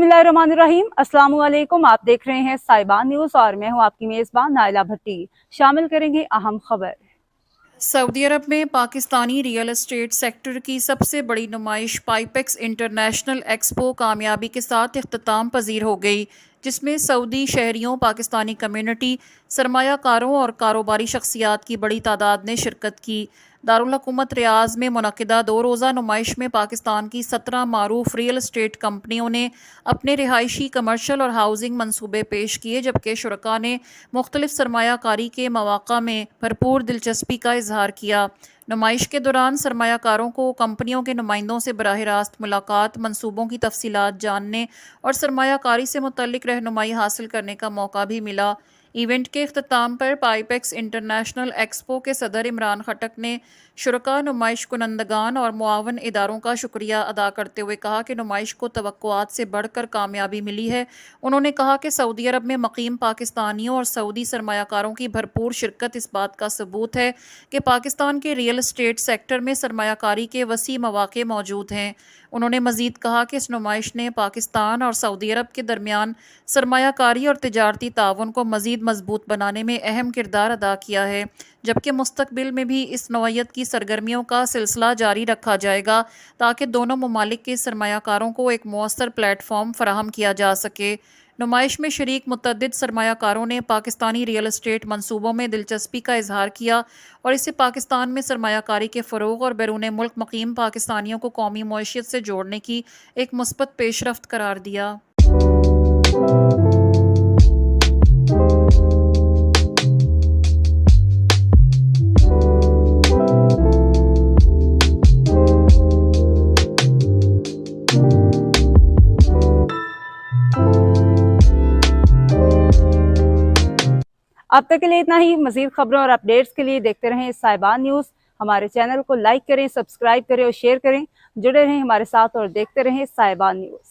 बिस्मिल्लाहिर्रहमानिर्रहीम। अस्सलाम वालेकुम। आप देख रहे हैं साहिबान न्यूज़ और मैं हूं आपकी मेज़बान नाइला भट्टी। शामिल करेंगे अहम खबर। सऊदी अरब में पाकिस्तानी रियल एस्टेट सेक्टर की सबसे बड़ी नुमाइश पाइपेक्स इंटरनेशनल एक्सपो कामयाबी के साथ इख्तिताम पजीर हो गई, जिसमें सऊदी शहरियों, पाकिस्तानी कम्युनिटी, सरमायाकारों और कारोबारी शख्सियात की बड़ी तादाद ने शिरकत की। दारुल हुकूमत रियाज में मुनक़िदा 2 रोज़ा नुमाइश में पाकिस्तान की 17 मारूफ रियल एस्टेट कंपनियों ने अपने रिहायशी, कमर्शल और हाउसिंग मनसूबे पेश किए, जबकि शुरका ने मुख्तलिफ सरमायाकारी के मौक़ा में भरपूर दिलचस्पी का इजहार किया। नुमाइश के दौरान सरमायाकारों को कंपनियों के नुमाइंदों से बराह रास्त मुलाकात, मनसूबों की तफसीलात जानने और सरमायाकारी से मुतल्लिक रहनुमाई हासिल करने का मौका भी मिला। इवेंट के अख्ताम पर पाइपेक्स इंटरनेशनल एक्सपो के सदर इमरान खटक ने शुरका, नुमाइश कुनंदगान और मुआवन इदारों का शुक्रिया अदा करते हुए कहा कि नुमाइश को तवक्कुआत से बढ़कर कामयाबी मिली है। उन्होंने कहा कि सऊदी अरब में मकीम पाकिस्तानियों और सऊदी सरमायाकारों की भरपूर शिरकत इस बात का सबूत है कि पाकिस्तान के रियल एस्टेट सेक्टर में सरमायाकारी के वसी मौक़े मौजूद हैं। उन्होंने मज़ीद कहा कि इस नुमाइश ने पाकिस्तान और सऊदी अरब के दरमियान सरमायाकारी और तिजारती ताउन को मज़ीद मजबूत बनाने में अहम किरदार अदा किया है, जबकि मुस्तकबिल में भी इस नौइयत की सरगर्मियों का सिलसिला जारी रखा जाएगा ताकि दोनों ममालिक के सरमायाकारों को एक मौसर प्लेटफॉर्म फराहम किया जा सके। नुमाइश में शरीक मुतअद्दिद सरमायाकारों ने पाकिस्तानी रियल एस्टेट मनसूबों में दिलचस्पी का इजहार किया और इसे पाकिस्तान में सरमायाकारी के फ़रोग़ और बैरून मुल्क मकीम पाकिस्तानियों को कौमी मईशत से जोड़ने की एक मुस्बत पेशरफ्त करार दिया। अब तक के लिए इतना ही। मज़ीद खबरों और अपडेट्स के लिए देखते रहें साहिबान न्यूज़। हमारे चैनल को लाइक करें, सब्सक्राइब करें और शेयर करें। जुड़े रहें हमारे साथ और देखते रहें साहिबान न्यूज़।